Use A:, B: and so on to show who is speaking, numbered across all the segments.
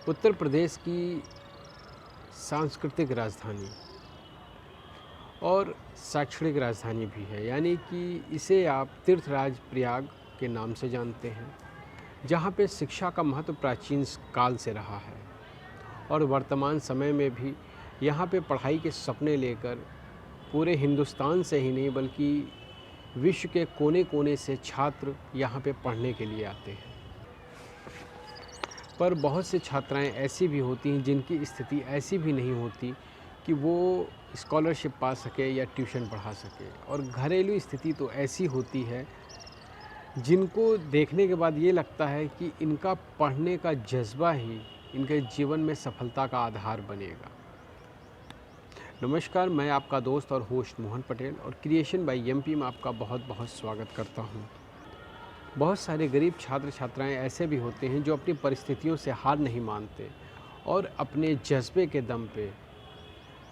A: उत्तर प्रदेश की सांस्कृतिक राजधानी और शैक्षणिक राजधानी भी है, यानी कि इसे आप तीर्थराज प्रयाग के नाम से जानते हैं, जहाँ पे शिक्षा का महत्व प्राचीन काल से रहा है और वर्तमान समय में भी यहाँ पे पढ़ाई के सपने लेकर पूरे हिंदुस्तान से ही नहीं बल्कि विश्व के कोने कोने से छात्र यहाँ पे पढ़ने के लिए आते हैं। पर बहुत से छात्राएं ऐसी भी होती हैं जिनकी स्थिति ऐसी भी नहीं होती कि वो स्कॉलरशिप पा सके या ट्यूशन पढ़ा सके, और घरेलू स्थिति तो ऐसी होती है जिनको देखने के बाद ये लगता है कि इनका पढ़ने का जज्बा ही इनके जीवन में सफलता का आधार बनेगा। नमस्कार, मैं आपका दोस्त और होस्ट मोहन पटेल और क्रिएशन बाय एमपी में आपका बहुत बहुत स्वागत करता हूँ। बहुत सारे गरीब छात्र छात्राएं ऐसे भी होते हैं जो अपनी परिस्थितियों से हार नहीं मानते और अपने जज्बे के दम पे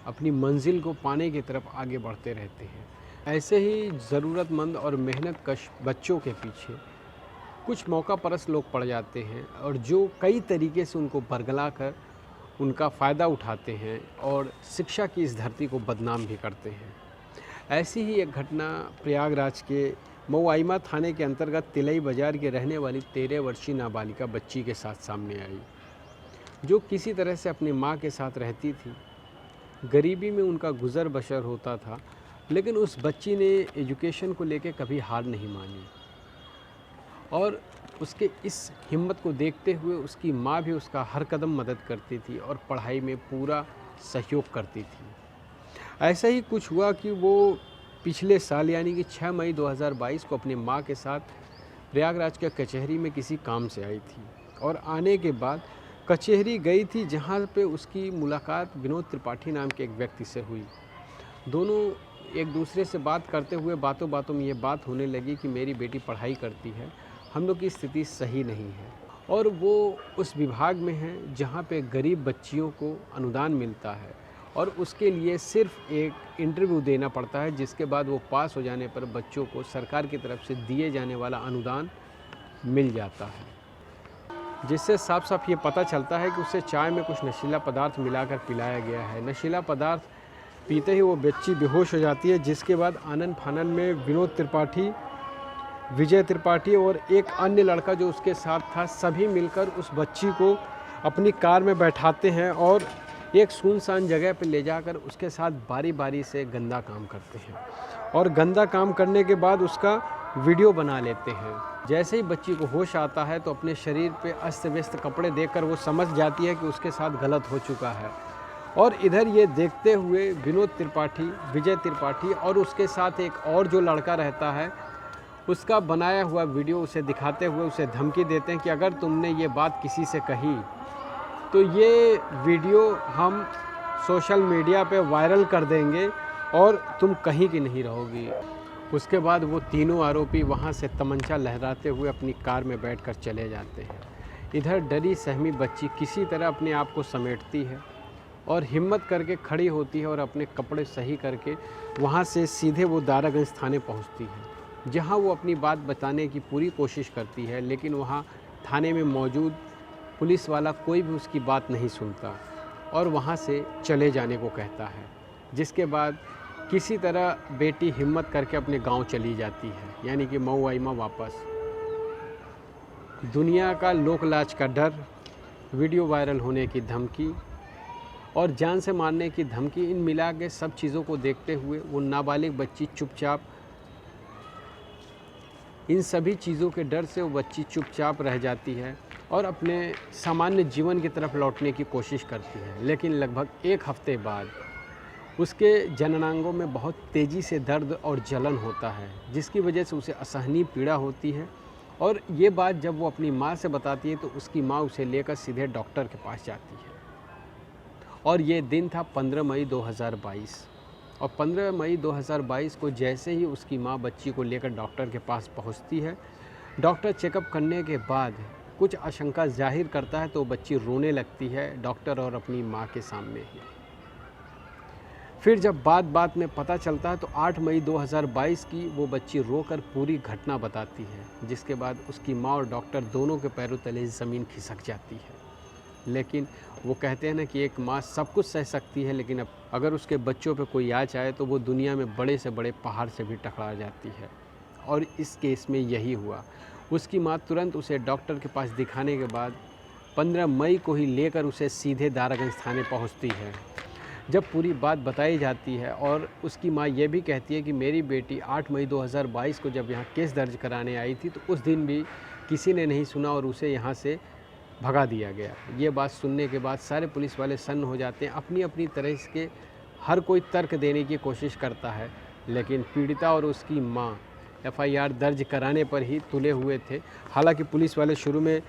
A: अपनी मंजिल को पाने की तरफ आगे बढ़ते रहते हैं। ऐसे ही ज़रूरतमंद और मेहनत कश बच्चों के पीछे कुछ मौका परस्त लोग पड़ जाते हैं और जो कई तरीके से उनको बरगला कर उनका फ़ायदा उठाते हैं और शिक्षा की इस धरती को बदनाम भी करते हैं। ऐसी ही एक घटना प्रयागराज के मऊआइमा थाने के अंतर्गत तिलई बाज़ार के रहने वाली 13 वर्षीय नाबालिगा बच्ची के साथ सामने आई, जो किसी तरह से अपनी माँ के साथ रहती थी। गरीबी में उनका गुज़र बसर होता था, लेकिन उस बच्ची ने एजुकेशन को लेकर कभी हार नहीं मानी और उसके इस हिम्मत को देखते हुए उसकी माँ भी उसका हर कदम मदद करती थी और पढ़ाई में पूरा सहयोग करती थी। ऐसा ही कुछ हुआ कि वो पिछले साल यानी कि 6 मई 2022 को अपनी माँ के साथ प्रयागराज के कचहरी में किसी काम से आई थी और आने के बाद कचहरी गई थी, जहाँ पे उसकी मुलाकात विनोद त्रिपाठी नाम के एक व्यक्ति से हुई। दोनों एक दूसरे से बात करते हुए बातों बातों में ये बात होने लगी कि मेरी बेटी पढ़ाई करती है, हम लोग की स्थिति सही नहीं है और वो उस विभाग में है जहाँ पे गरीब बच्चियों को अनुदान मिलता है और उसके लिए सिर्फ एक इंटरव्यू देना पड़ता है, जिसके बाद वो पास हो जाने पर बच्चों को सरकार की तरफ से दिए जाने वाला अनुदान मिल जाता है, जिससे साफ साफ ये पता चलता है कि उसे चाय में कुछ नशीला पदार्थ मिलाकर पिलाया गया है। नशीला पदार्थ पीते ही वो बच्ची बेहोश हो जाती है, जिसके बाद आनन फानन में विनोद त्रिपाठी, विजय त्रिपाठी और एक अन्य लड़का जो उसके साथ था, सभी मिलकर उस बच्ची को अपनी कार में बैठाते हैं और एक सुनसान जगह पर ले जाकर उसके साथ बारी बारी से गंदा काम करते हैं और गंदा काम करने के बाद उसका वीडियो बना लेते हैं। जैसे ही बच्ची को होश आता है तो अपने शरीर पे अस्त व्यस्त कपड़े देखकर वो समझ जाती है कि उसके साथ गलत हो चुका है और इधर ये देखते हुए विनोद त्रिपाठी, विजय त्रिपाठी और उसके साथ एक और जो लड़का रहता है, उसका बनाया हुआ वीडियो उसे दिखाते हुए उसे धमकी देते हैं कि अगर तुमने ये बात किसी से कही तो ये वीडियो हम सोशल मीडिया पे वायरल कर देंगे और तुम कहीं की नहीं रहोगी। उसके बाद वो तीनों आरोपी वहाँ से तमंचा लहराते हुए अपनी कार में बैठकर चले जाते हैं। इधर डरी सहमी बच्ची किसी तरह अपने आप को समेटती है और हिम्मत करके खड़ी होती है और अपने कपड़े सही करके वहाँ से सीधे वो दारागंज थाने पहुँचती है, जहाँ वो अपनी बात बताने की पूरी कोशिश करती है, लेकिन वहाँ थाने में मौजूद पुलिस वाला कोई भी उसकी बात नहीं सुनता और वहाँ से चले जाने को कहता है। जिसके बाद किसी तरह बेटी हिम्मत करके अपने गांव चली जाती है, यानी कि मऊआइमा वापस। दुनिया का लोकलाज का डर, वीडियो वायरल होने की धमकी और जान से मारने की धमकी, इन मिला के सब चीज़ों को देखते हुए वो नाबालिग बच्ची चुपचाप, इन सभी चीज़ों के डर से वो बच्ची चुपचाप रह जाती है और अपने सामान्य जीवन की तरफ लौटने की कोशिश करती है। लेकिन लगभग एक हफ्ते बाद उसके जननांगों में बहुत तेज़ी से दर्द और जलन होता है, जिसकी वजह से उसे असहनीय पीड़ा होती है और ये बात जब वो अपनी माँ से बताती है तो उसकी माँ उसे लेकर सीधे डॉक्टर के पास जाती है। और ये दिन था 15 मई 2022 और 15 मई 2022 को जैसे ही उसकी माँ बच्ची को लेकर डॉक्टर के पास पहुँचती है, डॉक्टर चेकअप करने के बाद कुछ आशंका जाहिर करता है तो बच्ची रोने लगती है डॉक्टर और अपनी माँ के सामने ही। फिर जब बात बात में पता चलता है तो 8 मई 2022 की वो बच्ची रोकर पूरी घटना बताती है, जिसके बाद उसकी माँ और डॉक्टर दोनों के पैरों तले ज़मीन खिसक जाती है लेकिन वो कहते हैं ना कि एक माँ सब कुछ सह सकती है, लेकिन अब अगर उसके बच्चों पे कोई आ जाए तो वो दुनिया में बड़े से बड़े पहाड़ से भी टकरा जाती है। और इस केस में यही हुआ। उसकी माँ तुरंत उसे डॉक्टर के पास दिखाने के बाद 15 मई को ही लेकर उसे सीधे दारागंज थाने पहुंचती है। जब पूरी बात बताई जाती है और उसकी माँ ये भी कहती है कि मेरी बेटी 8 मई 2022 को जब यहाँ केस दर्ज कराने आई थी तो उस दिन भी किसी ने नहीं सुना और उसे यहाँ से भगा दिया गया। ये बात सुनने के बाद सारे पुलिस वाले सन्न हो जाते हैं। अपनी अपनी तरह के हर कोई तर्क देने की कोशिश करता है, लेकिन पीड़िता और उसकी माँ एफआईआर दर्ज कराने पर ही तुले हुए थे। हालांकि पुलिस वाले शुरू में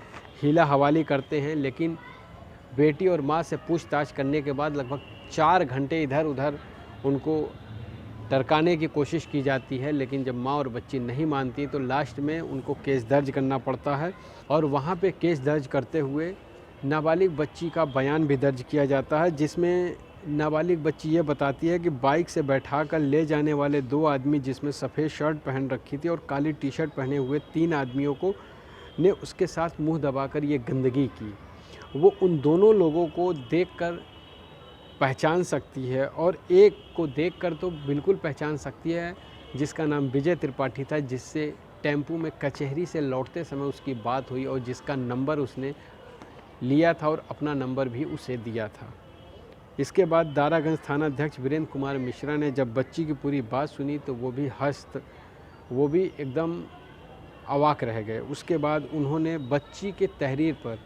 A: हीला हवाली करते हैं, लेकिन बेटी और माँ से पूछताछ करने के बाद लगभग 4 घंटे इधर उधर उनको टरकाने की कोशिश की जाती है, लेकिन जब माँ और बच्ची नहीं मानती तो लास्ट में उनको केस दर्ज करना पड़ता है। और वहाँ पे केस दर्ज करते हुए नाबालिग बच्ची का बयान भी दर्ज किया जाता है, जिसमें नाबालिग बच्ची ये बताती है कि बाइक से बैठाकर ले जाने वाले 2 आदमी, जिसमें सफ़ेद शर्ट पहन रखी थी और काली टी-शर्ट पहने हुए 3 आदमियों को ने उसके साथ मुंह दबाकर ये गंदगी की। वो उन दोनों लोगों को देखकर पहचान सकती है और एक को देखकर तो बिल्कुल पहचान सकती है, जिसका नाम विजय त्रिपाठी था, जिससे टेम्पू में कचहरी से लौटते समय उसकी बात हुई और जिसका नंबर उसने लिया था और अपना नंबर भी उसे दिया था। इसके बाद दारागंज थाना अध्यक्ष वीरेंद्र कुमार मिश्रा ने जब बच्ची की पूरी बात सुनी तो वो भी एकदम अवाक रह गए। उसके बाद उन्होंने बच्ची के तहरीर पर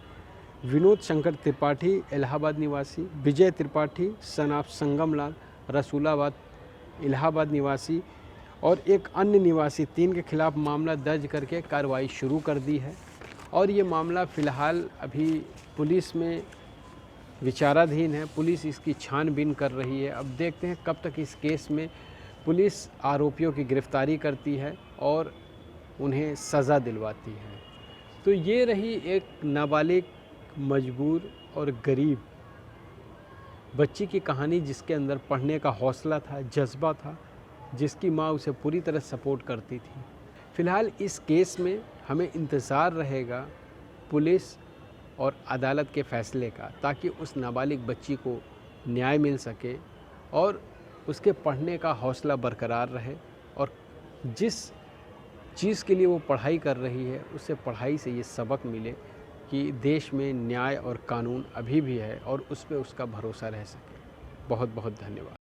A: विनोद शंकर त्रिपाठी इलाहाबाद निवासी, विजय त्रिपाठी सन ऑफ संगमलाल रसूलाबाद इलाहाबाद निवासी और एक अन्य निवासी 3 के खिलाफ मामला दर्ज करके कार्रवाई शुरू कर दी है। और ये मामला फ़िलहाल अभी पुलिस में विचाराधीन है। पुलिस इसकी छानबीन कर रही है। अब देखते हैं कब तक इस केस में पुलिस आरोपियों की गिरफ्तारी करती है और उन्हें सज़ा दिलवाती है। तो ये रही एक नाबालिग, मजबूर और गरीब बच्ची की कहानी, जिसके अंदर पढ़ने का हौसला था, जज्बा था, जिसकी माँ उसे पूरी तरह सपोर्ट करती थी। फ़िलहाल इस केस में हमें इंतज़ार रहेगा पुलिस और अदालत के फ़ैसले का, ताकि उस नाबालिग बच्ची को न्याय मिल सके और उसके पढ़ने का हौसला बरकरार रहे और जिस चीज़ के लिए वो पढ़ाई कर रही है उसे पढ़ाई से ये सबक मिले कि देश में न्याय और कानून अभी भी है और उस पे उसका भरोसा रह सके। बहुत बहुत धन्यवाद।